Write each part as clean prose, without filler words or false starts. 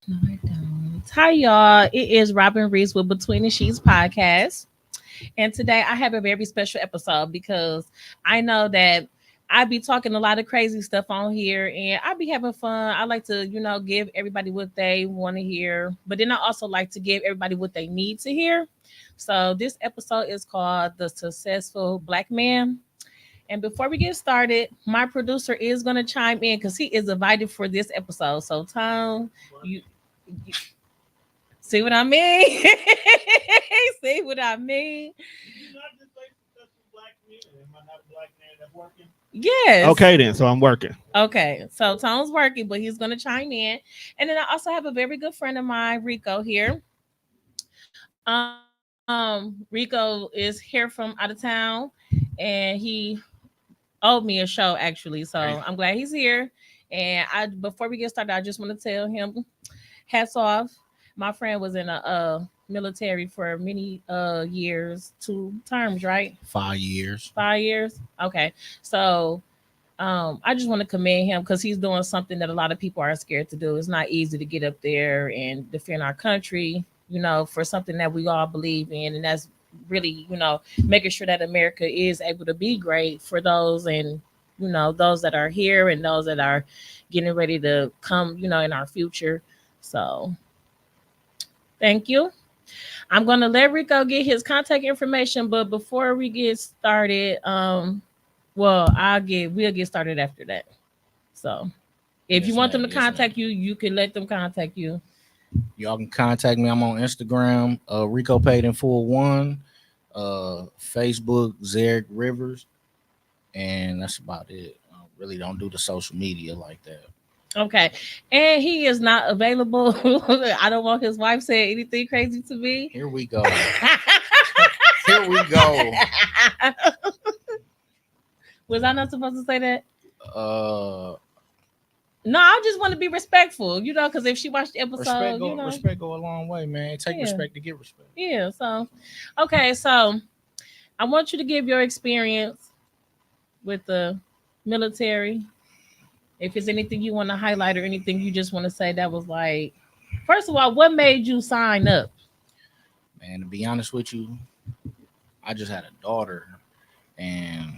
No, I don't. Hi, y'all. It is Robin Reese with Between the Sheets podcast. And today I have a very special episode because I know that I be talking a lot of crazy stuff on here and I be having fun. I like to, give everybody what they want to hear, but then I also like to give everybody what they need to hear. So this episode is called The Successful Black Man. And before we get started, my producer is going to chime in because he is invited for this episode. So, Tom, you see what I mean? See what I mean? Yes. Okay, then. So I'm working. Okay. So Tone's working, but he's gonna chime in. And then I also have a very good friend of mine, Rico, here. Rico is here from out of town and he owed me a show actually. So I'm glad he's here. And I before we get started, I just want to tell him hats off. My friend was in a military for many years, two terms, right? 5 years. 5 years. Okay. So I just want to commend him because he's doing something that a lot of people are scared to do. It's not easy to get up there and defend our country, for something that we all believe in. And that's really, making sure that America is able to be great for those and, those that are here and those that are getting ready to come, in our future. So thank you. I'm gonna let Rico get his contact information, but before we get started, well, we'll get started after that. So if you Yes, want them ma'am. to Yes, ma'am. contact you, you can let them contact you. Y'all can contact me. I'm on Instagram, Rico Paid in Full One, Facebook, Zeric Rivers, and that's about it. I really don't do the social media like that. Okay. And he is not available. I don't want his wife saying anything crazy to me. Here we go. Here we go. Was I not supposed to say that? Uh, No, I just want to be respectful, because if she watched the episode, respect go a long way, man. Take Yeah. respect to get respect. Yeah. So, okay. So I want you to give your experience with the military. If it's anything you want to highlight or anything you just want to say that was like, first of all, what made you sign up? Man, to be honest with you, I just had a daughter, and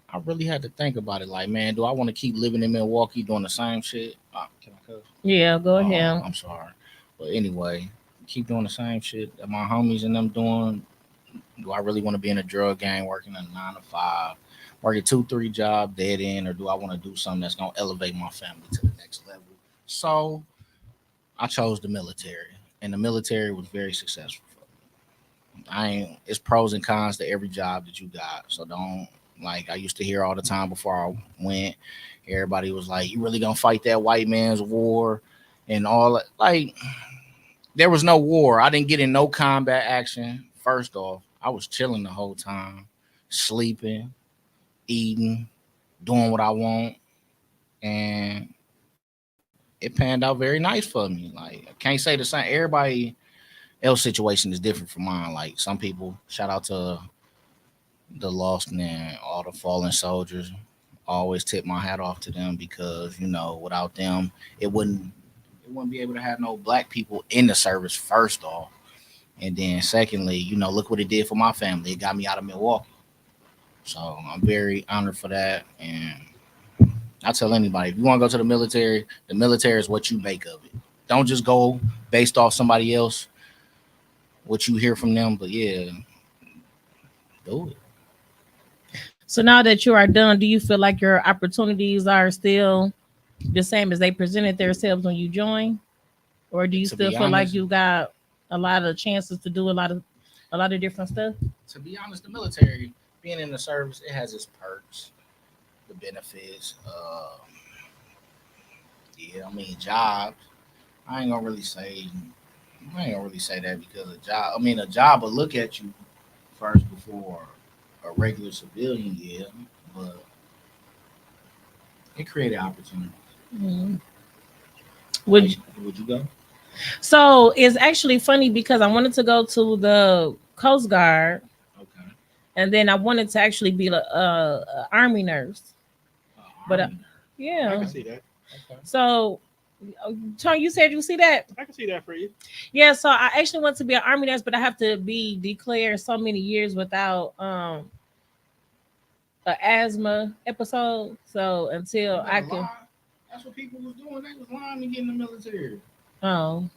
I really had to think about it. Like, man, do I want to keep living in Milwaukee doing the same shit? Can I cuss? Yeah, go ahead. I'm sorry, but anyway, keep doing the same shit that my homies and them doing. Do I really want to be in a drug gang, working a 9 to 5, working 2, 3 jobs, dead end, or do I want to do something that's gonna elevate my family to the next level? So I chose the military, and the military was very successful for me. I ain't. It's pros and cons to every job that you got, so don't like. I used to hear all the time before I went. Everybody was like, "You really gonna fight that white man's war?" And all that. Like, there was no war. I didn't get in no combat action. First off, I was chilling the whole time, sleeping, eating, doing what I want, and it panned out very nice for me. Like, I can't say the same. Everybody else situation is different from mine. Like, some people, shout out to the lost and all the fallen soldiers. I always tip my hat off to them because without them, it wouldn't be able to have no black people in the service. First off, and then secondly, look what it did for my family. It got me out of Milwaukee. So I'm very honored for that. And I tell anybody, if you want to go to the military is what you make of it. Don't just go based off somebody else, what you hear from them. But yeah, do it. So now that you are done, do you feel like your opportunities are still the same as they presented themselves when you joined, or do you To still be feel like honest, you got a lot of chances to do a lot of different stuff? the military, being in the service, it has its perks, the benefits. Yeah, I mean jobs. I ain't gonna really say. I ain't gonna really say that because a job. I mean, a job will look at you first before a regular civilian. Yeah, but it created opportunities. Mhm. Like, Would would you go? So it's actually funny because I wanted to go to the Coast Guard, Okay. and then I wanted to actually be a army nurse. But Army. I yeah, can see that. Okay. so Tony, you said you see that? I can see that for you. Yeah, so I actually want to be an army nurse, but I have to be declared so many years without an asthma episode. So You until I better can, lie. That's what people was doing. They was lying to get in the military. oh,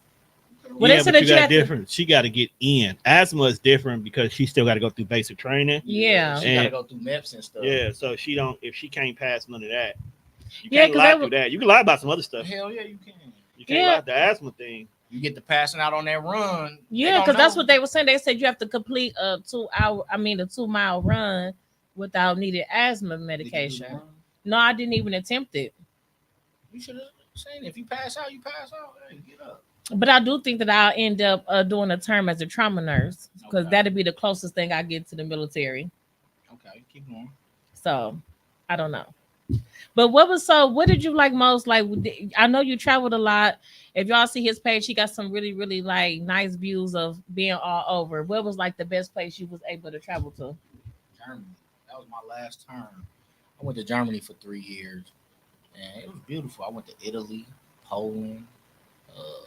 well, they Yeah, said but you that you got have to, different. She got to get in. Asthma is different because she still got to go through basic training. Yeah. She got to And go through MEPS and stuff. yeah, so she don't. If she can't pass none of that, you yeah, can't because lie they were, through that. You can lie about some other stuff. Hell yeah, you can. You can't lie yeah, the asthma thing. You get to passing out on that run. They yeah, gonna because that's know. what they were saying. They said you have to complete a 2 mile run without needing asthma Did you do the medication. run? No, I didn't even attempt it. You should have seen it. If you pass out, you pass out. Hey, get up. But I do think that I'll end up doing a term as a trauma nurse because Okay. that'd be the closest thing I get to the military. Okay, keep going. So I don't know. But what did you like most? Like, I know you traveled a lot. If y'all see his page, he got some really, really like nice views of being all over. What was like the best place you was able to travel to? Germany. That was my last term. I went to Germany for 3 years, and it was beautiful. I went to Italy, Poland, uh,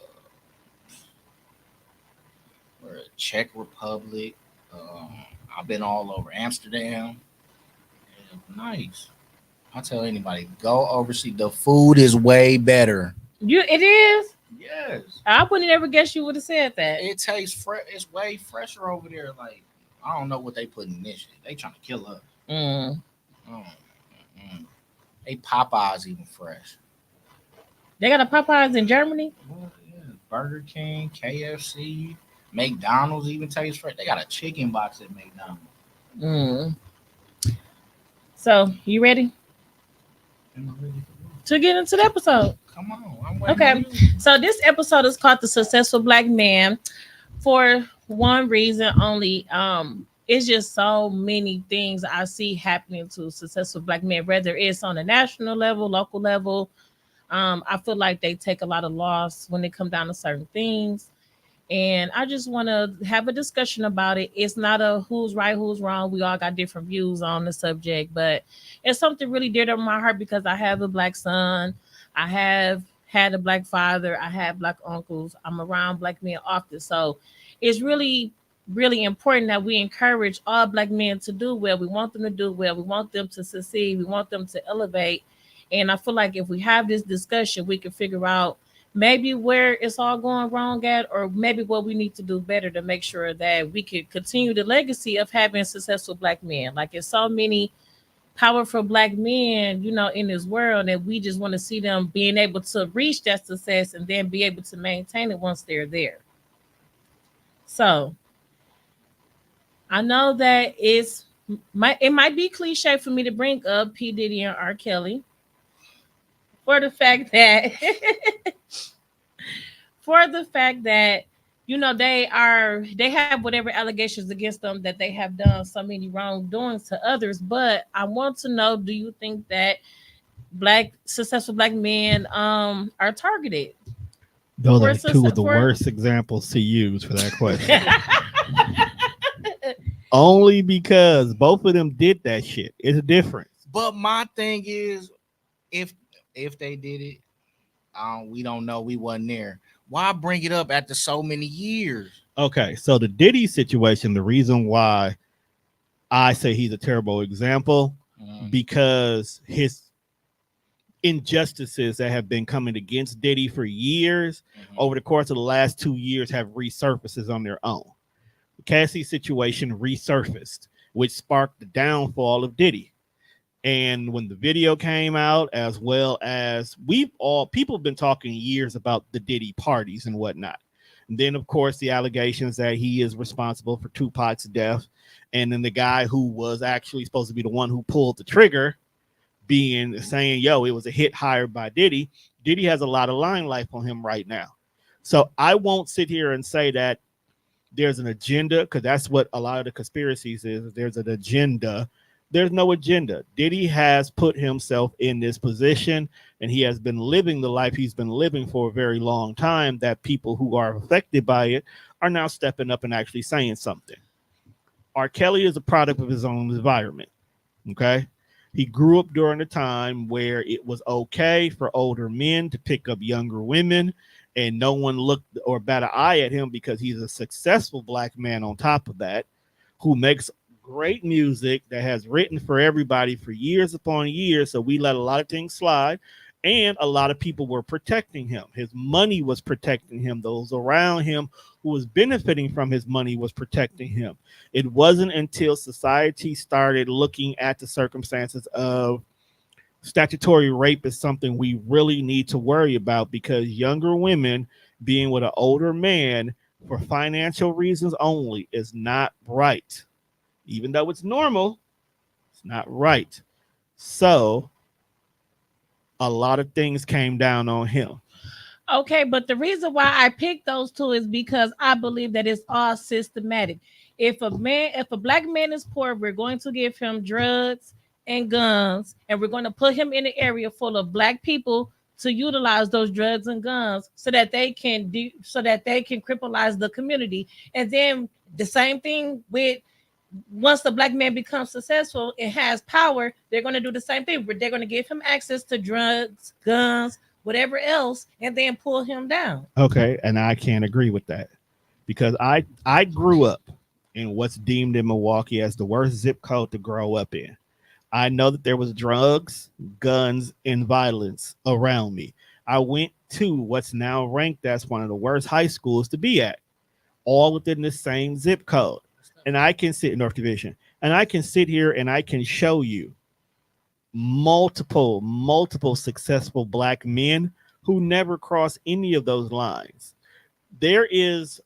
Czech Republic. I've been all over Amsterdam. Yeah, nice. I tell anybody, go overseas. The food is way better. It is. Yes, I wouldn't ever guess you would have said that. it tastes fresh. It's way fresher over there. Like I don't know what they put in this shit. They trying to kill us. Mm. Mm, mm. They Popeyes even fresh. They got a Popeyes in Germany. Well, yeah, Burger King, KFC, McDonald's even tastes fresh. They got a chicken box at McDonald's. Mm. So you ready Am I ready to get into the episode? Come on, I'm waiting. Okay. On you. So this episode is called "The Successful Black Man" for one reason only. It's just so many things I see happening to successful black men, whether it's on a national level, local level. I feel like they take a lot of loss when they come down to certain things. And I just want to have a discussion about it. It's not a who's right, who's wrong. We all got different views on the subject, but it's something really dear to my heart because I have a black son. I have had a black father. I have black uncles. I'm around black men often. So it's really, really important that we encourage all black men to do well. We want them to do well. We want them to succeed. We want them to elevate. And I feel like if we have this discussion, we can figure out maybe where it's all going wrong at, or maybe what we need to do better to make sure that we can continue the legacy of having successful black men. Like, it's so many powerful black men, in this world, and we just want to see them being able to reach that success and then be able to maintain it once they're there. So I know that it might be cliche for me to bring up P. Diddy and R. Kelly for the fact that for the fact that they have whatever allegations against them that they have done so many wrongdoings to others. But I want to know, do you think that black successful black men are targeted Those for are two of success the for worst examples to use for that question. Only because both of them did that shit. It's a difference. But my thing is, if they did it, we don't know. We wasn't there. Why bring it up after so many years? Okay, so the Diddy situation, the reason why I say he's a terrible example, because his injustices that have been coming against Diddy for years, over the course of the last 2 years, have resurfaced on their own. The Cassie situation resurfaced, which sparked the downfall of Diddy. And when the video came out, as well as people have been talking years about the Diddy parties and whatnot. And then, of course, the allegations that he is responsible for Tupac's death. And then the guy who was actually supposed to be the one who pulled the trigger saying, yo, it was a hit hired by Diddy. Diddy has a lot of line life on him right now. So I won't sit here and say that there's an agenda, because that's what a lot of the conspiracies is. There's an agenda. There's no agenda. Diddy has put himself in this position, and he has been living the life he's been living for a very long time, that people who are affected by it are now stepping up and actually saying something. R. Kelly is a product of his own environment. Okay. He grew up during a time where it was okay for older men to pick up younger women, and no one looked or bat an eye at him because he's a successful black man on top of that, who makes great music that has written for everybody for years upon years. So we let a lot of things slide, and a lot of people were protecting him. His money was protecting him. Those around him who was benefiting from his money was protecting him. It wasn't until society started looking at the circumstances of statutory rape as something we really need to worry about, because younger women being with an older man for financial reasons only is not right. Even though it's normal, it's not right. So a lot of things came down on him. Okay, but the reason why I picked those two is because I believe that it's all systematic. If a black man is poor, we're going to give him drugs and guns, and we're going to put him in an area full of black people to utilize those drugs and guns so that they can crippleize the community. And then the same thing with once the black man becomes successful and has power, they're going to do the same thing. They're going to give him access to drugs, guns, whatever else, and then pull him down. Okay, and I can't agree with that, because I grew up in what's deemed in Milwaukee as the worst zip code to grow up in. I know that there was drugs, guns, and violence around me. I went to what's now ranked as one of the worst high schools to be at, all within the same zip code. And I can sit in North Division, and I can sit here and I can show you multiple successful black men who never cross any of those lines. There is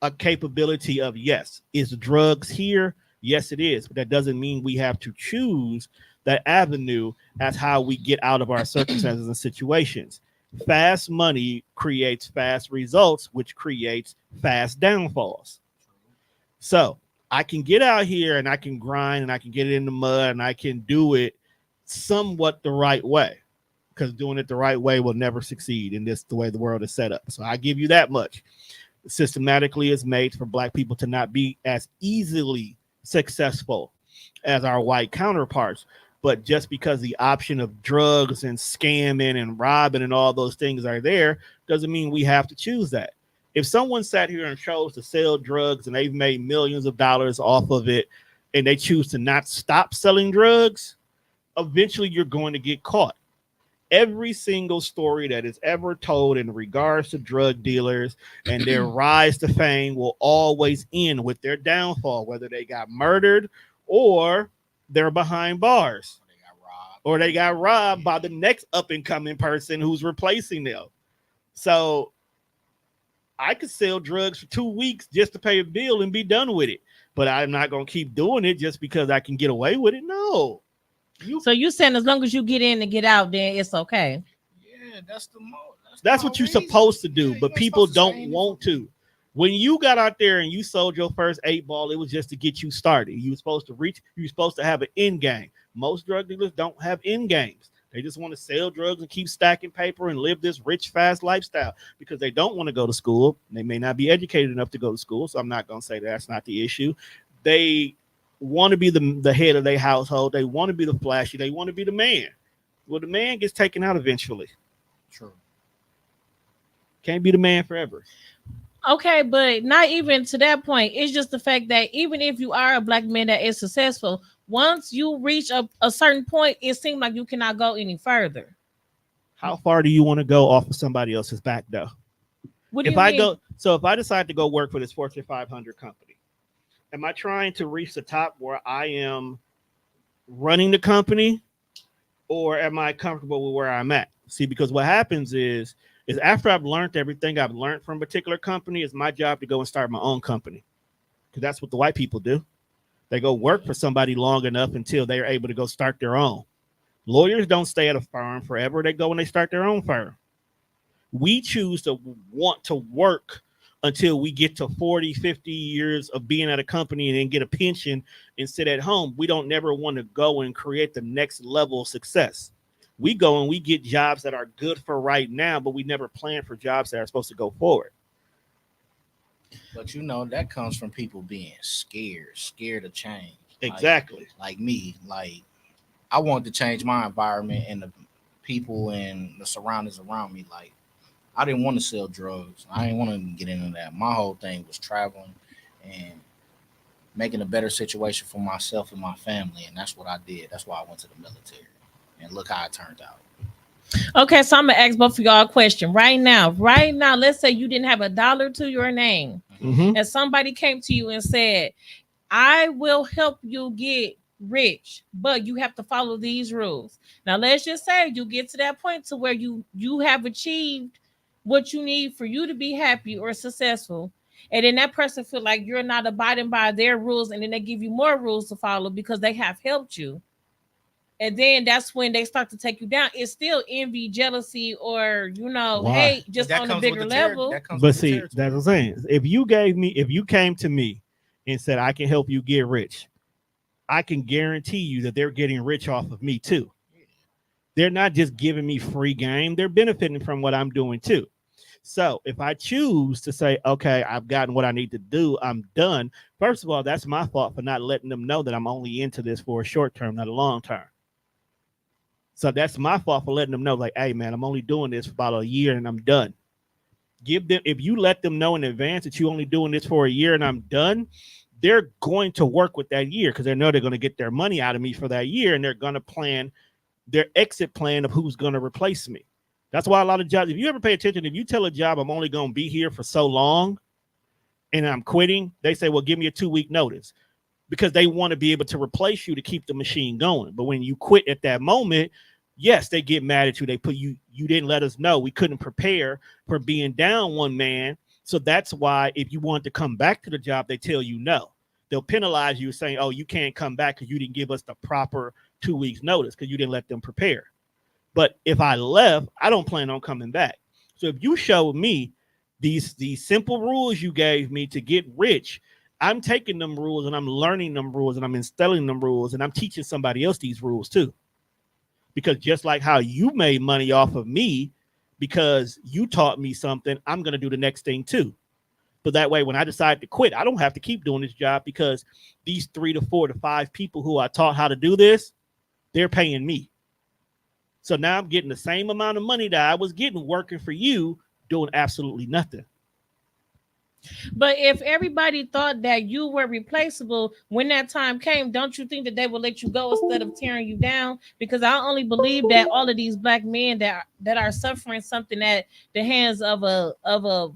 a capability of, yes, is drugs here? Yes, it is. But that doesn't mean we have to choose that avenue as how we get out of our circumstances and situations. Fast money creates fast results, which creates fast downfalls. So I can get out here and I can grind and I can get it in the mud and I can do it somewhat the right way, because doing it the right way will never succeed in this, the way the world is set up. So I give you that much. Systematically is made for black people to not be as easily successful as our white counterparts. But just because the option of drugs and scamming and robbing and all those things are there, doesn't mean we have to choose that. If someone sat here and chose to sell drugs and they've made millions of dollars off of it, and they choose to not stop selling drugs, eventually you're going to get caught. Every single story that is ever told in regards to drug dealers and their rise to fame will always end with their downfall, whether they got murdered or they're behind bars, or they got robbed by the next up and coming person who's replacing them. So I could sell drugs for 2 weeks just to pay a bill and be done with it, but I'm not going to keep doing it just because I can get away with it. No. So you saying as long as you get in and get out, then it's okay. Yeah, that's the most. That's what you're supposed to do, but people don't want to. When you got out there and you sold your first 8-ball, it was just to get you started. You were supposed to reach, you were supposed to have an end game. Most drug dealers don't have end games. They just want to sell drugs and keep stacking paper and live this rich, fast lifestyle because they don't want to go to school. They may not be educated enough to go to school, so I'm not going to say that's not the issue. They want to be the head of their household. They want to be the flashy. They want to be the man. Well, the man gets taken out eventually. True. Can't be the man forever. Okay, but not even to that point. It's just the fact that even if you are a black man that is successful, once you reach a certain point, it seems like you cannot go any further. How far do you want to go off of somebody else's back, though? What do you mean? If I decide to go work for this Fortune 500 company, am I trying to reach the top where I am running the company, or am I comfortable with where I'm at? See, because what happens is after I've learned everything I've learned from a particular company, it's my job to go and start my own company, because that's what the white people do. They go work for somebody long enough until they are able to go start their own. Lawyers don't stay at a firm forever. They go and they start their own firm. We choose to want to work until we get to 40, 50 years of being at a company and then get a pension and sit at home. We don't never want to go and create the next level of success. We go and we get jobs that are good for right now, but we never plan for jobs that are supposed to go forward. But you know, that comes from people being scared of change. Exactly. Like me. Like I wanted to change my environment and the people and the surroundings around me. Like I didn't want to sell drugs. I didn't want to get into that. My whole thing was traveling and making a better situation for myself and my family, and that's what I did. That's why I went to the military, and look how it turned out. Okay, so I'm gonna ask both of y'all a question right now. Right now, let's say you didn't have a dollar to your name, Mm-hmm. and somebody came to you and said, I will help you get rich, but you have to follow these rules. Now, let's just say you get to that point to where you have achieved what you need for you to be happy or successful. And then that person feel like you're not abiding by their rules, and then they give you more rules to follow because they have helped you. And then that's when they start to take you down. It's still envy, jealousy, or Why? hate just on a bigger level. That comes But with the see, that's territory. what I'm saying. If you came to me and said I can help you get rich, I can guarantee you that they're getting rich off of me too. They're not just giving me free game; they're benefiting from what I'm doing too. So if I choose to say, okay, I've gotten what I need to do, I'm done. First of all, that's my fault for not letting them know that I'm only into this for a short term, not a long term. So that's my fault for letting them know, like, hey man, I'm only doing this for about a year and I'm done. Give them If you let them know in advance that you're only doing this for a year and I'm done, they're going to work with that year because they know they're going to get their money out of me for that year, and they're going to plan their exit plan of who's going to replace me. That's why a lot of jobs, if you ever pay attention, if you tell a job I'm only going to be here for so long and I'm quitting, they say, well, give me a 2-week notice, because they want to be able to replace you to keep the machine going. But when you quit at that moment, yes, they get mad at you. They put you didn't let us know. We couldn't prepare for being down one man. So that's why if you want to come back to the job, they tell you no. They'll penalize you saying, oh, you can't come back because you didn't give us the proper 2 weeks notice because you didn't let them prepare. But if I left, I don't plan on coming back. So if you show me these simple rules you gave me to get rich, I'm taking them rules and I'm learning them rules and I'm instilling them rules and I'm teaching somebody else these rules too. Because just like how you made money off of me because you taught me something, I'm going to do the next thing too. But that way, when I decide to quit, I don't have to keep doing this job because these 3 to 4 to 5 people who I taught how to do this, they're paying me. So now I'm getting the same amount of money that I was getting working for you, doing absolutely nothing. But if everybody thought that you were replaceable when that time came, don't you think that they would let you go instead of tearing you down? Because I only believe that all of these black men that are suffering something at the hands of a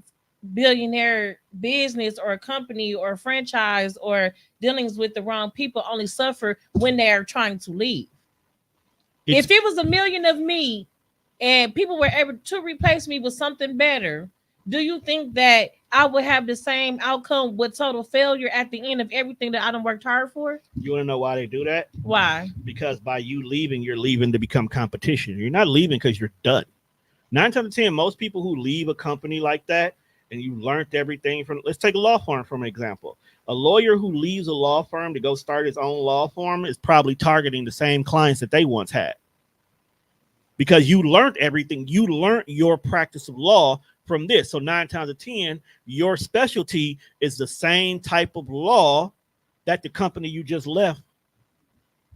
billionaire business or a company or a franchise or dealings with the wrong people only suffer when they are trying to leave. It's If it was a million of me and people were able to replace me with something better, do you think that I would have the same outcome with total failure at the end of everything that I done worked hard for? You want to know why they do that? Why? Because by you leaving, you're leaving to become competition. You're not leaving because you're done. 9 times out of 10, most people who leave a company like that and you learned everything from, let's take a law firm for an example. A lawyer who leaves a law firm to go start his own law firm is probably targeting the same clients that they once had because you learned everything. You learned your practice of law from this. So 9 times out of 10, your specialty is the same type of law that the company you just left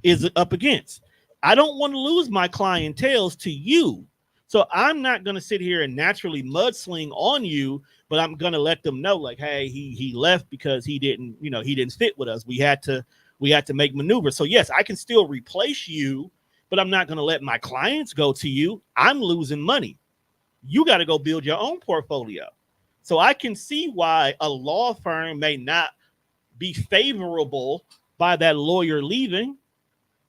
is up against. I don't want to lose my clientele to you. So I'm not going to sit here and naturally mudsling on you, but I'm going to let them know like, hey, he left because he didn't fit with us. We had to make maneuvers. So yes, I can still replace you, but I'm not going to let my clients go to you. I'm losing money. You got to go build your own portfolio. So I can see why a law firm may not be favorable by that lawyer leaving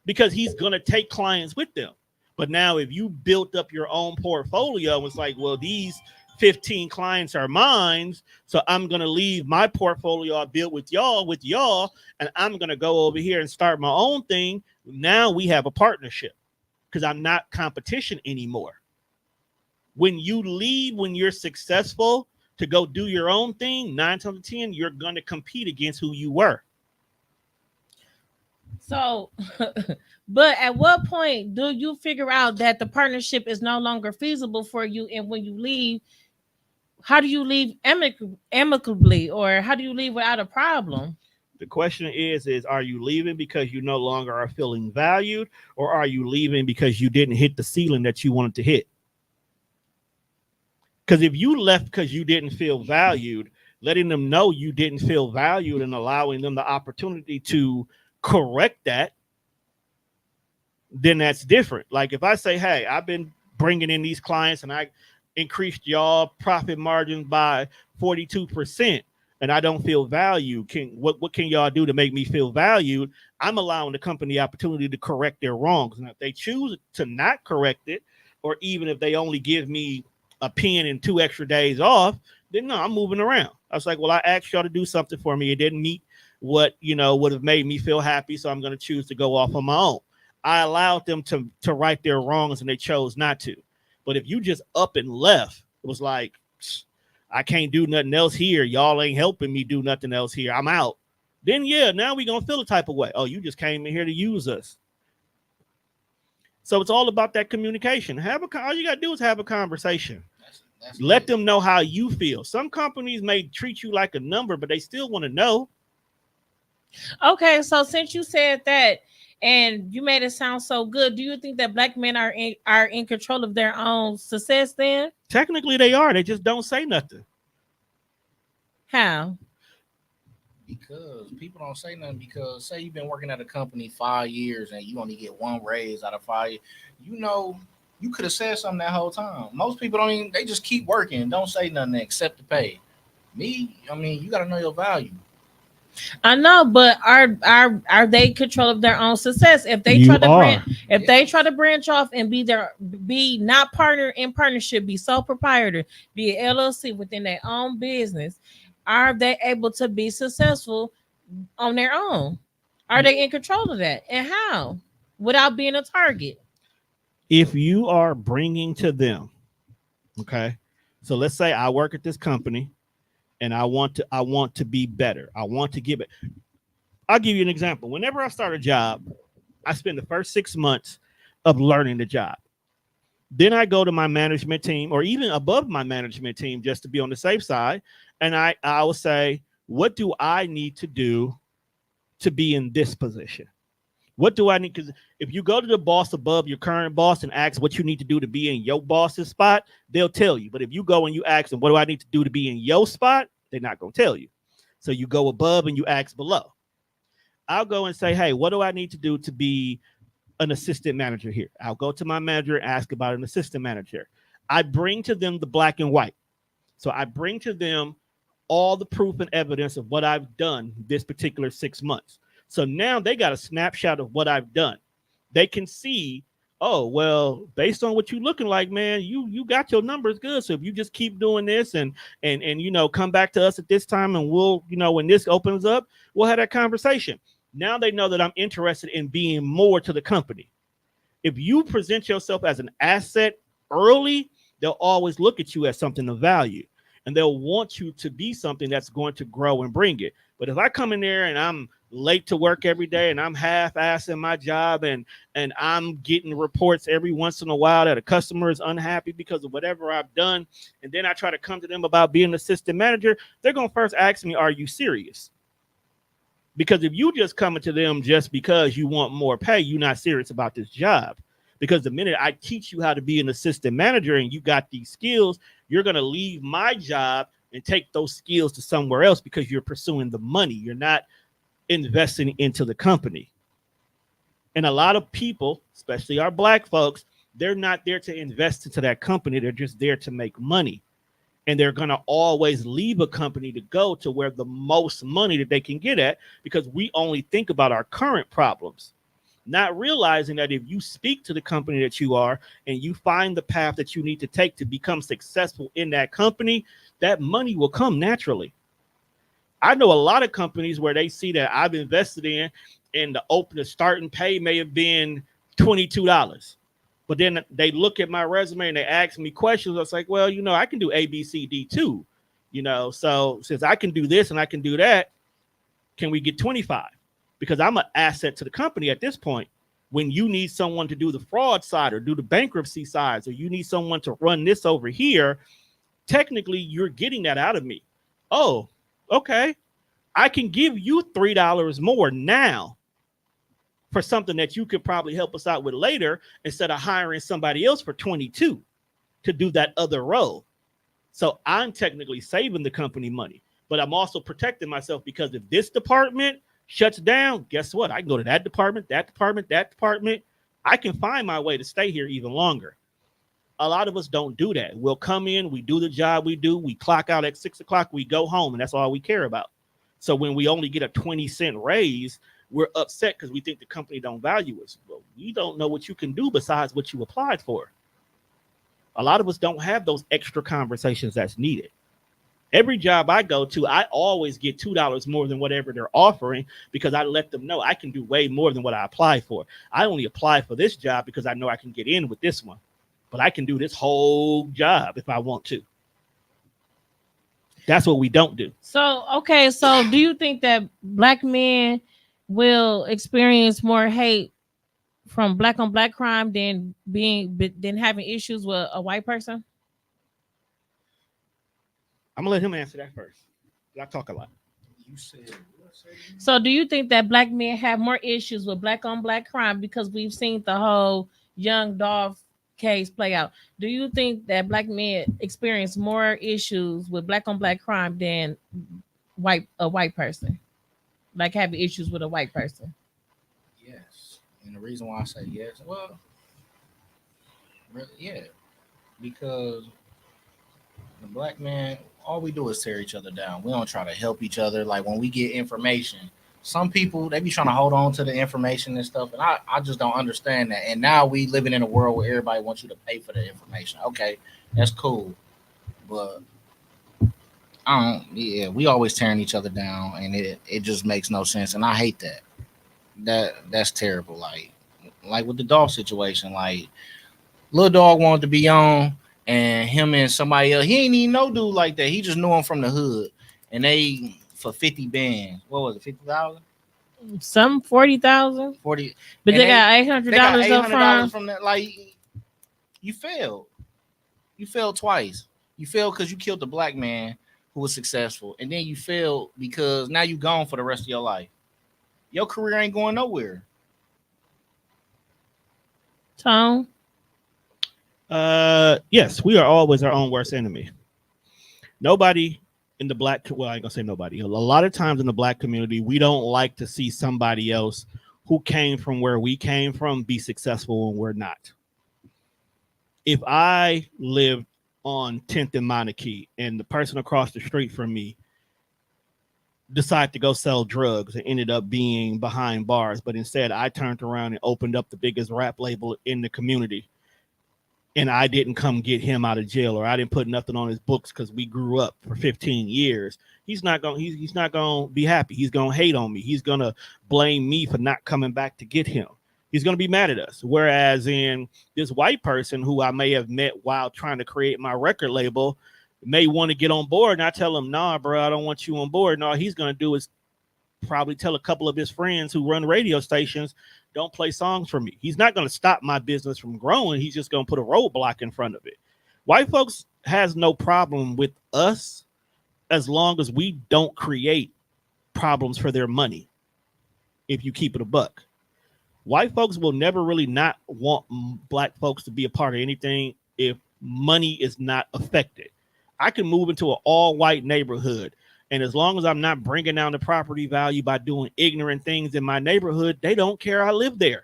because he's going to take clients with them. But now if you built up your own portfolio, it's like, well, these 15 clients are mine. So I'm going to leave my portfolio I built with y'all, and I'm going to go over here and start my own thing. Now we have a partnership because I'm not competition anymore. When you leave, when you're successful to go do your own thing, 9 times out of 10, you're going to compete against who you were. So, but at what point do you figure out that the partnership is no longer feasible for you? And when you leave, how do you leave amicably, or how do you leave without a problem? The question is are you leaving because you no longer are feeling valued, or are you leaving because you didn't hit the ceiling that you wanted to hit? Because if you left because you didn't feel valued, letting them know you didn't feel valued and allowing them the opportunity to correct that, then that's different. Like if I say, hey, I've been bringing in these clients and I increased y'all profit margins by 42%, and I don't feel valued. What can y'all do to make me feel valued? I'm allowing the company the opportunity to correct their wrongs. And if they choose to not correct it, or even if they only give me a pen and 2 extra days off, then no, I'm moving around. I was like, well, I asked y'all to do something for me. It didn't meet what, would have made me feel happy. So I'm going to choose to go off on my own. I allowed them to right their wrongs and they chose not to. But if you just up and left, it was like, I can't do nothing else here. Y'all ain't helping me do nothing else here. I'm out. Then, yeah, now we going to feel the type of way. Oh, you just came in here to use us. So it's all about that communication. All you got to do is have a conversation. Let them know how you feel. Some companies may treat you like a number, but they still want to know. Okay, so since you said that and you made it sound so good, do you think that black men are in control of their own success then? Technically, they are. They just don't say nothing. How? Because people don't say nothing. Because say you've been working at a company 5 years and you only get 1 raise out of 5 years. You could have said something that whole time. Most people don't even, they just keep working, don't say nothing, accept the pay. Me, you got to know your value. I know, but are they in control of their own success? If they they try to branch off and be not partner in partnership, be sole proprietor, be an LLC within their own business, are they able to be successful on their own? Are they in control of that, and how? Without being a target. If you are bringing to them, okay, so let's say I work at this company and I want to be better. I want to give it. I'll give you an example. Whenever I start a job, I spend the first 6 months of learning the job. Then I go to my management team, or even above my management team, just to be on the safe side. And I will say, what do I need to do to be in this position? What do I need? Because if you go to the boss above your current boss and ask what you need to do to be in your boss's spot, they'll tell you. But if you go and you ask them, what do I need to do to be in your spot? They're not going to tell you. So you go above and you ask below. I'll go and say, hey, what do I need to do to be an assistant manager here? I'll go to my manager and ask about an assistant manager. I bring to them the black and white. So I bring to them all the proof and evidence of what I've done this particular 6 months. So now they got a snapshot of what I've done. They can see, oh, well, based on what you're looking like, man, you got your numbers good. So if you just keep doing this and come back to us at this time, and we'll, when this opens up, we'll have that conversation. Now they know that I'm interested in being more to the company. If you present yourself as an asset early, they'll always look at you as something of value, and they'll want you to be something that's going to grow and bring it. But if I come in there and I'm late to work every day and I'm half-assing my job and I'm getting reports every once in a while that a customer is unhappy because of whatever I've done, and then I try to come to them about being an assistant manager, they're going to first ask me, are you serious? Because if you just coming to them just because you want more pay, you're not serious about this job. Because the minute I teach you how to be an assistant manager and you got these skills, you're going to leave my job and take those skills to somewhere else because you're pursuing the money. You're not investing into the company. And a lot of people, especially our black folks, they're not there to invest into that company. They're just there to make money. And they're going to always leave a company to go to where the most money that they can get at, because we only think about our current problems, not realizing that if you speak to the company that you are and you find the path that you need to take to become successful in that company, that money will come naturally. I know a lot of companies where they see that I've invested in, and the starting pay may have been $22. But then they look at my resume and they ask me questions. I was like, well, I can do A, B, C, D too. So since I can do this and I can do that, can we get 25? Because I'm an asset to the company at this point. When you need someone to do the fraud side or do the bankruptcy side, or you need someone to run this over here, technically you're getting that out of me. Oh, okay. I can give you $3 more now for something that you could probably help us out with later instead of hiring somebody else for 22 to do that other role. So I'm technically saving the company money, but I'm also protecting myself because if this department shuts down, guess what? I can go to that department, that department, that department. I can find my way to stay here even longer. A lot of us don't do that. We'll come in, we do the job we do, we clock out at 6 o'clock, we go home, and that's all we care about. So when we only get a 20-cent raise, we're upset because we think the company don't value us. Well, you don't know what you can do besides what you applied for. A lot of us don't have those extra conversations that's needed. Every job I go to, I always get $2 more than whatever they're offering because I let them know I can do way more than what I applied for. I only apply for this job because I know I can get in with this one, but I can do this whole job if I want to. That's what we don't do. So, okay, so do you think that black men will experience more hate from black on black crime than having issues with a white person? I'm gonna let him answer that first. I talk a lot. You said. So, do you think that black men have more issues with black on black crime because we've seen the whole young Dolph case play out? Do you think that black men experience more issues with black on black crime than a white person, like having issues with a white person? Yes, and the reason why I say yes, well, really, yeah, because the black man, all we do is tear each other down. We don't try to help each other. Like when we get information, some people they be trying to hold on to the information and stuff, and I just don't understand that. And now we living in a world where everybody wants you to pay for the information. Okay, that's cool, but we always tearing each other down, and it just makes no sense, and I hate that. That's terrible. Like with the dog situation, like little dog wanted to be on, and him and somebody else, he ain't even no dude like that. He just knew him from the hood, and they for 50 bands. What was it, 50,000? Some 40,000. 40. But And they got $800 up front. from that. Like you failed. You failed twice. You failed because you killed the black man who was successful, and then you failed because now you gone for the rest of your life. Your career ain't going nowhere. Tone. Yes, we are always our own worst enemy. Nobody in the black, well, I ain't gonna say nobody. A lot of times in the black community, we don't like to see somebody else who came from where we came from be successful when we're not. If I lived on 10th and Monarchy and the person across the street from me decided to go sell drugs and ended up being behind bars, but instead I turned around and opened up the biggest rap label in the community, and I didn't come get him out of jail, or I didn't put nothing on his books because we grew up for 15 years, he's not gonna be happy. He's gonna hate on me. He's gonna blame me for not coming back to get him. He's gonna be mad at us. Whereas in this white person who I may have met while trying to create my record label may want to get on board, and I tell him, nah, bro, I don't want you on board. And all he's gonna do is probably tell a couple of his friends who run radio stations, don't play songs for me. He's not going to stop my business from growing. He's just going to put a roadblock in front of it. White folks has no problem with us as long as we don't create problems for their money. If you keep it a buck, white folks will never really not want black folks to be a part of anything if money is not affected. I can move into an all white neighborhood, and as long as I'm not bringing down the property value by doing ignorant things in my neighborhood, they don't care I live there.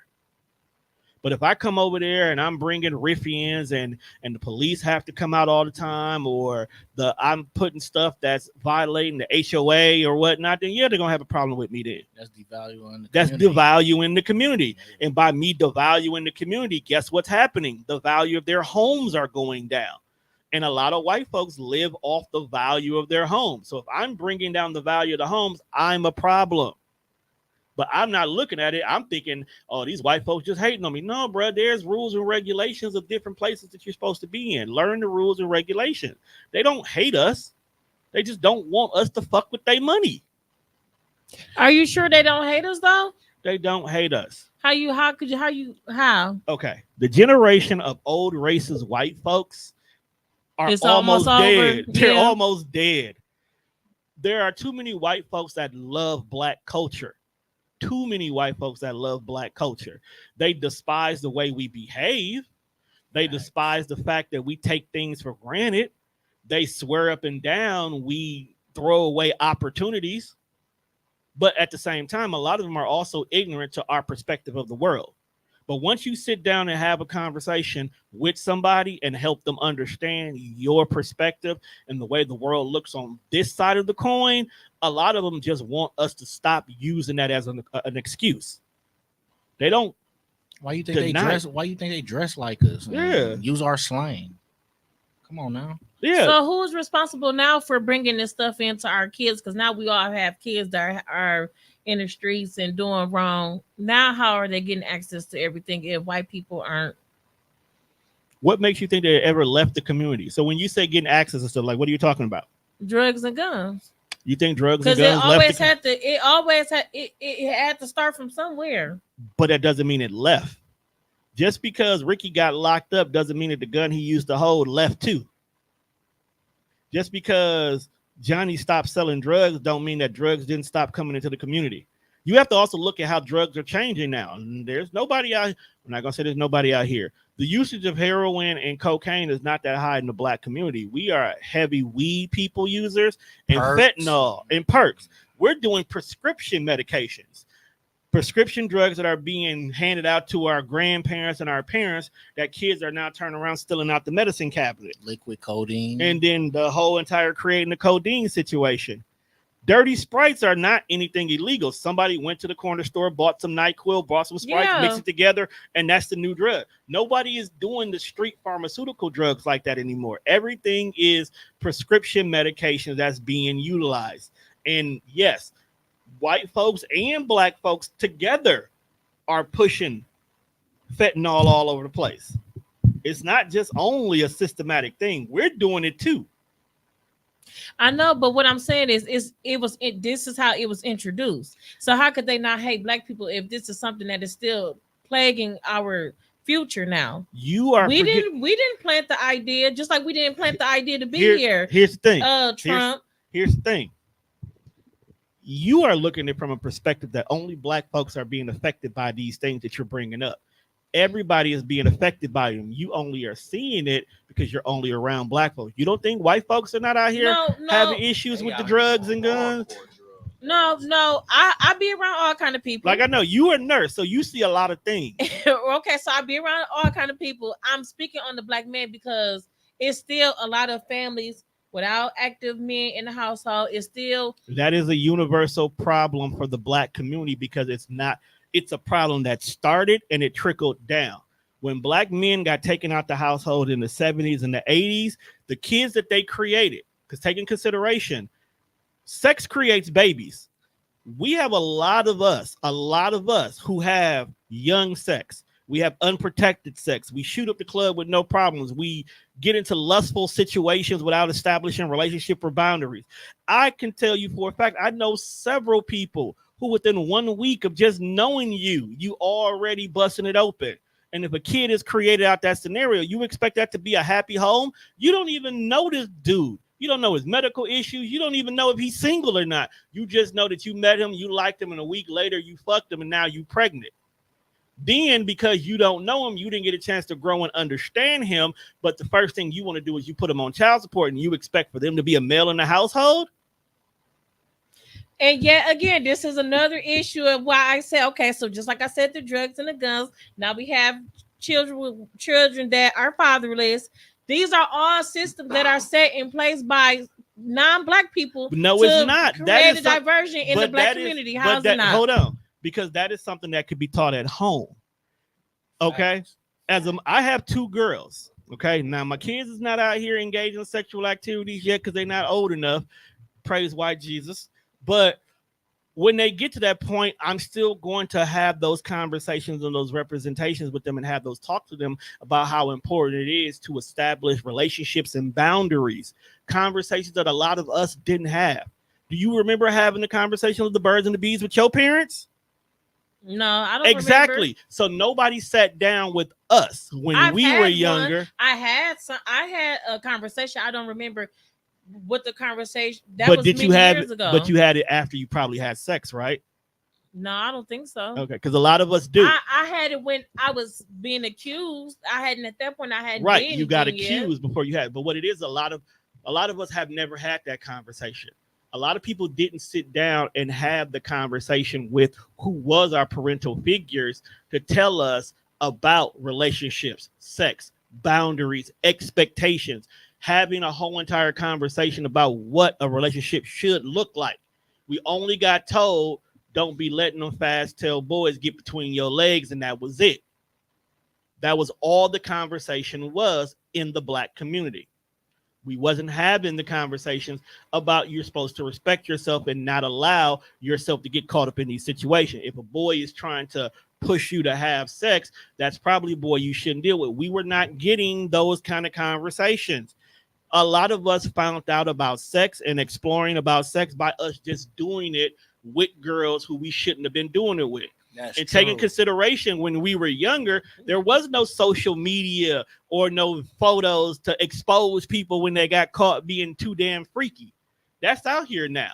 But if I come over there and I'm bringing ruffians and the police have to come out all the time, or I'm putting stuff that's violating the HOA or whatnot, then yeah, they're going to have a problem with me then. That's devaluing the community. That's devaluing the community. And by me devaluing the community, guess what's happening? The value of their homes are going down. And a lot of white folks live off the value of their homes. So if I'm bringing down the value of the homes, I'm a problem. But I'm not looking at it. I'm thinking, oh, these white folks just hating on me. No, bro, there's rules and regulations of different places that you're supposed to be in. Learn the rules and regulations. They don't hate us. They just don't want us to fuck with their money. Are you sure they don't hate us though? They don't hate us. How? Okay. The generation of old racist white folks are it's almost dead. over. They're Yeah. almost dead. There are too many white folks that love black culture. Too many white folks that love black culture. They despise the way we behave. They despise the fact that we take things for granted. They swear up and down we throw away opportunities. But at the same time, a lot of them are also ignorant to our perspective of the world. But once you sit down and have a conversation with somebody and help them understand your perspective and the way the world looks on this side of the coin, a lot of them just want us to stop using that as an excuse. They don't. Why you think they dress? Why you think they dress like us? Yeah. Use our slang. Come on now. Yeah. So who's responsible now for bringing this stuff into our kids? Because now we all have kids that are in the streets and doing wrong. Now, how are they getting access to everything if white people aren't? What makes you think they ever left the community? So when you say getting access and stuff, like, what are you talking about? Drugs and guns. You think drugs and Because guns it had to start from somewhere. But that doesn't mean it left. Just because Ricky got locked up doesn't mean that the gun he used to hold left too. Just because Johnny stopped selling drugs don't mean that drugs didn't stop coming into the community. You have to also look at how drugs are changing now. And there's nobody out. I'm not gonna say there's nobody out here. The usage of heroin and cocaine is not that high in the black community. We are heavy weed people users and fentanyl and perks. We're doing prescription medications, prescription drugs that are being handed out to our grandparents and our parents that kids are now turning around stealing out the medicine cabinet. Liquid codeine. And then the whole entire creating the codeine situation. Dirty Sprites are not anything illegal. Somebody went to the corner store, bought some NyQuil, bought some Sprites, mixed it together, and that's the new drug. Nobody is doing the street pharmaceutical drugs like that anymore. Everything is prescription medication that's being utilized. And yes, white folks and black folks together are pushing fentanyl all over the place. It's not just only a systematic thing. We're doing it too. I know, but what I'm saying is this is how it was introduced. So how could they not hate black people if this is something that is still plaguing our future now? We didn't plant the idea, just like we didn't plant the idea to be here. Here's the thing. Trump. Here's the thing. You are looking at it from a perspective that only black folks are being affected by these things that you're bringing up. Everybody is being affected by them. You only are seeing it because you're only around black folks. You don't think white folks are not out here having issues with the drugs and guns? No. I be around all kind of people. Like, I know you are a nurse, so you see a lot of things. Okay, so I be around all kind of people. I'm speaking on the black man because it's still a lot of families without active men in the household. That is a universal problem for the black community because it's a problem that started and it trickled down. When black men got taken out the household in the 70s and the 80s, the kids that they created, because take in consideration, sex creates babies. We have a lot of us who have young sex. We have unprotected sex. We shoot up the club with no problems. We get into lustful situations without establishing relationship or boundaries. I can tell you for a fact, I know several people who within 1 week of just knowing you already busting it open. And if a kid is created out that scenario, you expect that to be a happy home? You don't even know this dude. You don't know his medical issues. You don't even know if he's single or not. You just know that you met him, you liked him, and a week later you fucked him, and now you pregnant. Then, because you don't know him, you didn't get a chance to grow and understand him. But the first thing you want to do is you put him on child support, and you expect for them to be a male in the household? And yet again, this is another issue of why I say, okay, so just like I said, the drugs and the guns, now we have children that are fatherless. These are all systems that are set in place by non-black people. No, it's not. That is a diversion in the black community. How's it not? Hold on, because that is something that could be taught at home. Okay, I have 2 girls. Okay, now my kids is not out here engaging in sexual activities yet because they're not old enough. Praise white Jesus. But when they get to that point, I'm still going to have those conversations and those representations with them and have those talks with them about how important it is to establish relationships and boundaries, conversations that a lot of us didn't have. Do you remember having the conversation with the birds and the bees with your parents? No, I don't exactly. remember. So nobody sat down with us when we were younger. I had a conversation. I don't remember what the conversation that But was did you many have? years ago. But you had it after you probably had sex, right? No, I don't think so. Okay, because a lot of us do. I had it when I was being accused. I hadn't at that point. I hadn't Right, did you got anything yet. accused before you had. But what it is, a lot of us have never had that conversation. A lot of people didn't sit down and have the conversation with who was our parental figures to tell us about relationships, sex, boundaries, expectations, having a whole entire conversation about what a relationship should look like. We only got told, don't be letting them fast tail boys get between your legs, and that was it. That was all the conversation was in the black community. We wasn't having the conversations about you're supposed to respect yourself and not allow yourself to get caught up in these situations. If a boy is trying to push you to have sex, that's probably a boy you shouldn't deal with. We were not getting those kind of conversations. A lot of us found out about sex and exploring about sex by us just doing it with girls who we shouldn't have been doing it with. That's And true. taking consideration when we were younger, there was no social media or no photos to expose people when they got caught being too damn freaky. That's out here now.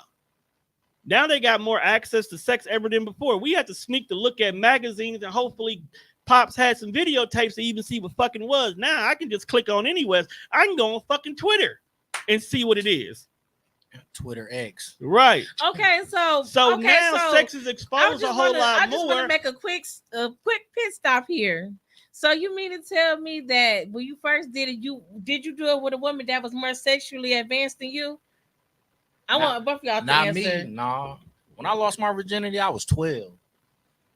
Now they got more access to sex ever than before. We had to sneak to look at magazines, and hopefully Pops had some videotapes to even see what fucking was. Now I can just click on anywhere. I can go on fucking Twitter and see what it is. Twitter X. Right. Okay, so So okay, now so sex is exposed a whole lot I just want more. to make a quick pit stop here. So you mean to tell me that when you first did it, you do it with a woman that was more sexually advanced than you? I want both of y'all to Not answer. me. Nah. When I lost my virginity, I was 12.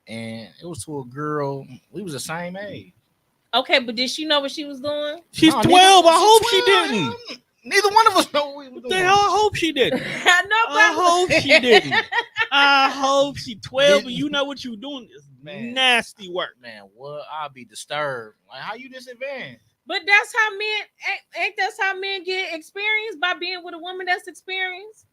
And it was to a girl. We was the same age. Okay, but did she know what she was doing? She's Nah, 12. I hope she's she 12. didn't. Neither one of us know what we were The doing. hell, I hope she didn't. I know, I hope she didn't. I hope she 12, but Didn't. you know what you doing is Man. nasty work. Man, what? I'll be disturbed. Like, how you this advanced? But that's how men ain't that's how men get experience by being with a woman that's experienced.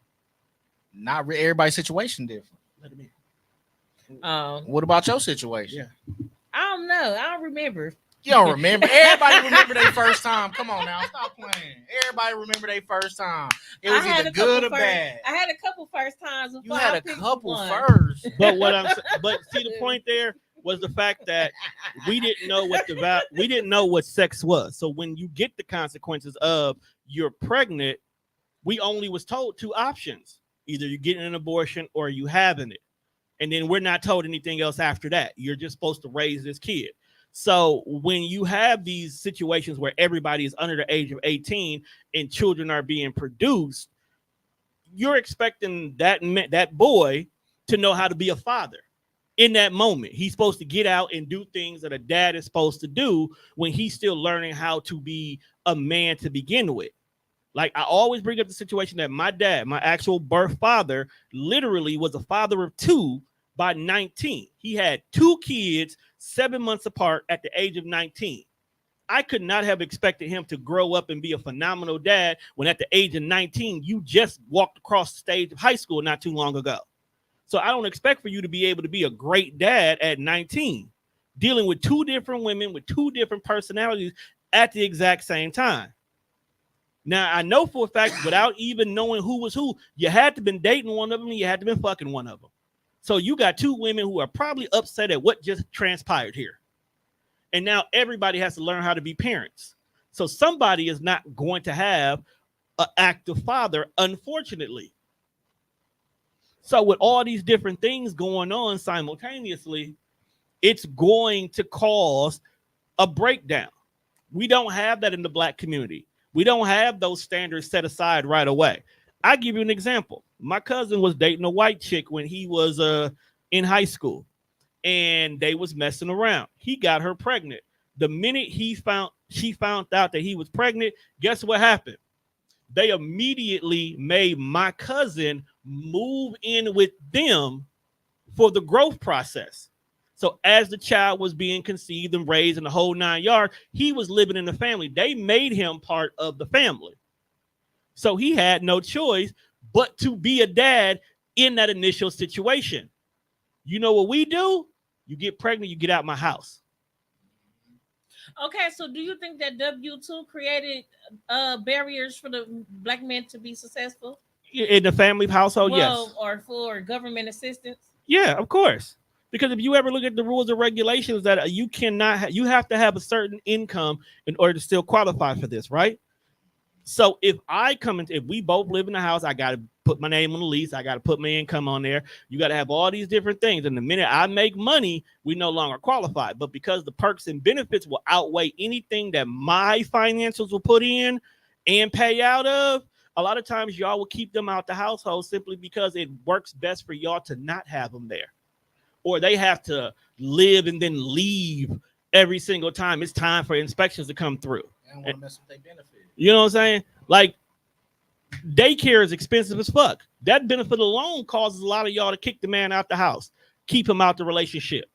Not everybody's situation different. Let him in. What about your situation? Yeah. I don't know. I don't remember. You don't remember. Everybody remember their first time. Come on now, stop playing. Everybody remember their first time. It was I had either a couple good or first- bad. I had a couple first times. You Before had I a picked couple one. first. But but see, the point there was the fact that we didn't know we didn't know what sex was. So when you get the consequences of you're pregnant, we only was told two options: either you're getting an abortion or you having it, and then we're not told anything else after that. You're just supposed to raise this kid. So when you have these situations where everybody is under the age of 18 and children are being produced, you're expecting that boy to know how to be a father. In that moment, he's supposed to get out and do things that a dad is supposed to do when he's still learning how to be a man to begin with. Like, I always bring up the situation that my dad, my actual birth father, literally was a father of two by 19. He had two kids 7 months apart at the age of 19. I could not have expected him to grow up and be a phenomenal dad when at the age of 19, you just walked across the stage of high school not too long ago. So I don't expect for you to be able to be a great dad at 19, dealing with two different women with two different personalities at the exact same time. Now, I know for a fact, without even knowing who was who, you had to been dating one of them and you had to been fucking one of them. So you got two women who are probably upset at what just transpired here. And now everybody has to learn how to be parents. So somebody is not going to have an active father, unfortunately. So with all these different things going on simultaneously, it's going to cause a breakdown. We don't have that in the black community. We don't have those standards set aside right away. I give you an example. My cousin was dating a white chick when he was in high school, and they was messing around. He got her pregnant. The minute she found out that he was pregnant, guess what happened? They immediately made my cousin move in with them for the growth process. So as the child was being conceived and raised in the whole 9 yards, he was living in the family. They made him part of the family. So he had no choice but to be a dad in that initial situation. You know what we do? You get pregnant, you get out my house. Okay, so do you think that W-2 created barriers for the black men to be successful? In the family household, yes. Well, or for government assistance? Yeah, of course. Because if you ever look at the rules and regulations that you cannot, you have to have a certain income in order to still qualify for this, right? So if we both live in the house, I got to put my name on the lease. I got to put my income on there. You got to have all these different things. And the minute I make money, we no longer qualify. But because the perks and benefits will outweigh anything that my financials will put in and pay out of, a lot of times y'all will keep them out the household simply because it works best for y'all to not have them there. Or they have to live and then leave every single time it's time for inspections to come through. They don't want to mess with their benefit. You know what I'm saying? Like, daycare is expensive as fuck. That benefit alone causes a lot of y'all to kick the man out the house, keep him out the relationship,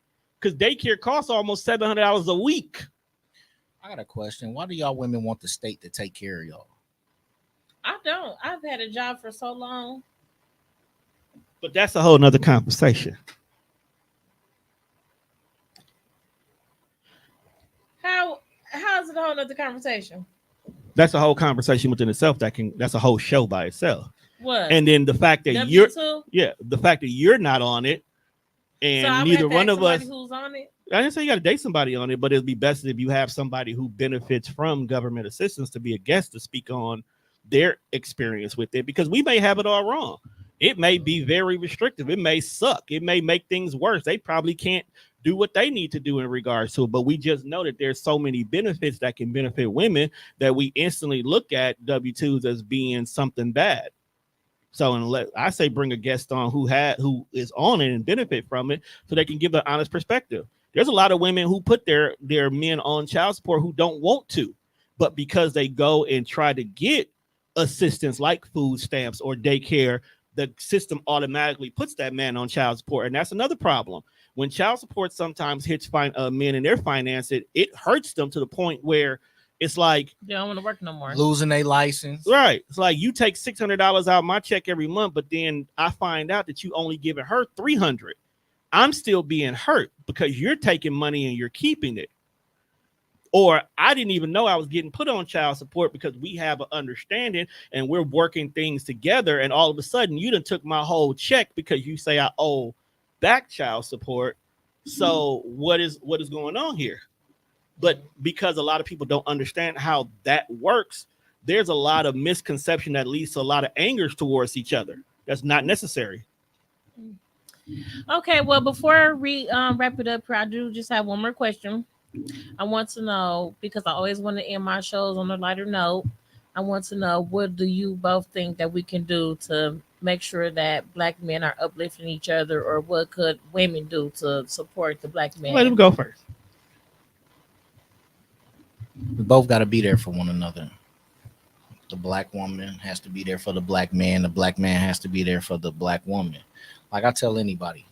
because daycare costs almost $700 a week. I got a question. Why do y'all women want the state to take care of y'all? I don't. I've had a job for so long. But that's a whole nother conversation. How is it a whole nother conversation? That's a whole conversation within itself. That's a whole show by itself. What? And then the fact that W-2? the fact that you're not on it, and so neither one of us. Who's on it? I didn't say you got to date somebody on it, but it'd be best if you have somebody who benefits from government assistance to be a guest to speak on their experience with it, because we may have it all wrong. It may be very restrictive. It may suck. It may make things worse. They probably can't do what they need to do in regards to it. But we just know that there's so many benefits that can benefit women that we instantly look at W-2s as being something bad. So unless I say bring a guest on who is on it and benefit from it, so they can give an honest perspective. There's a lot of women who put their men on child support who don't want to, but because they go and try to get assistance like food stamps or daycare, the system automatically puts that man on child support. And that's another problem. When child support sometimes hits men in their finances, it hurts them to the point where it's like they don't want to work no more. Losing their license. Right. It's like you take $600 out of my check every month, but then I find out that you only giving her $300. I'm still being hurt because you're taking money and you're keeping it. Or I didn't even know I was getting put on child support because we have an understanding and we're working things together. And all of a sudden you done took my whole check because you say I owe back child support. So what is going on here? But because a lot of people don't understand how that works, there's a lot of misconception that leads to a lot of angers towards each other. That's not necessary. Okay, well, before we wrap it up here, I do just have one more question. I want to know, because I always want to end my shows on a lighter note, I want to know, what do you both think that we can do to make sure that black men are uplifting each other, or what could women do to support the black men? Let him go first. We both got to be there for one another. The black woman has to be there for the black man. The black man has to be there for the black woman. Like I tell anybody,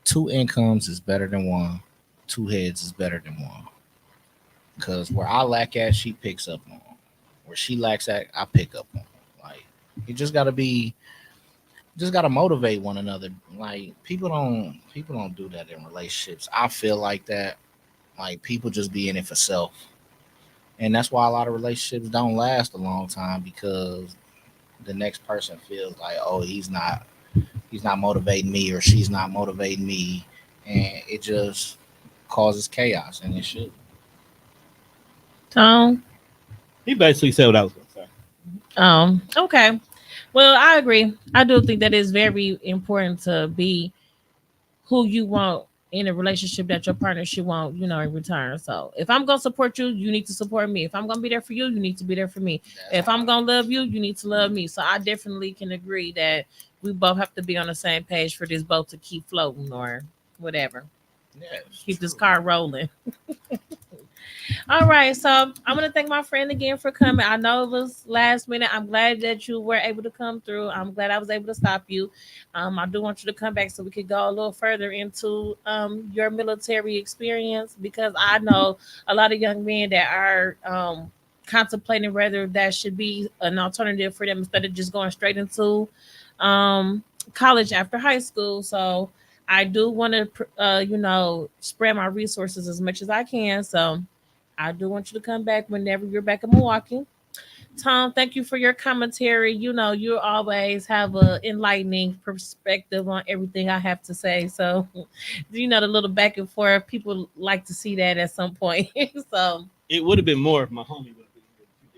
2 incomes is better than 1. 2 heads is better than 1. Because where I lack at, she picks up on. Where she lacks at, I pick up on. Like, you just gotta motivate one another. Like, people don't do that in relationships. I feel like that. Like, people just be in it for self. And that's why a lot of relationships don't last a long time, because the next person feels like, oh, he's not motivating me, or she's not motivating me, and it just causes chaos, and it should. Tom? He basically said what I was going to say. Okay. Well, I agree. I do think that it's very important to be who you want in a relationship that your partner should want, in return. So if I'm going to support you, you need to support me. If I'm going to be there for you, you need to be there for me. If I'm going to love you, you need to love me. So I definitely can agree that we both have to be on the same page for this boat to keep floating, or whatever. Yeah, keep this car rolling. All right, so I'm gonna thank my friend again for coming. I know it was last minute. I'm glad that you were able to come through. I'm glad I was able to stop you. I do want you to come back so we could go a little further into your military experience, because I know a lot of young men that are contemplating whether that should be an alternative for them instead of just going straight into college after high school. So I do want to, spread my resources as much as I can. So I do want you to come back whenever you're back in Milwaukee. Tom, thank you for your commentary. You know, you always have a enlightening perspective on everything I have to say. So, you know, the little back and forth, people like to see that at some point. So, It would have been more if my homie would have been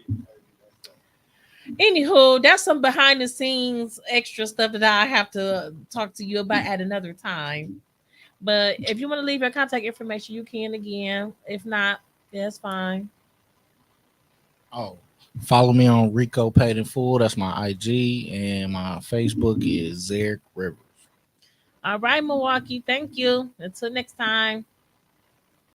here. But you didn't. anywho, that's some behind the scenes extra stuff that I have to talk to you about at another time. But if you want to leave your contact information, you can again. If not, that's fine. Oh, follow me on Rico Paid in Full. That's my IG, and my Facebook is Zeric Rivers. All right, Milwaukee. Thank you. Until next time.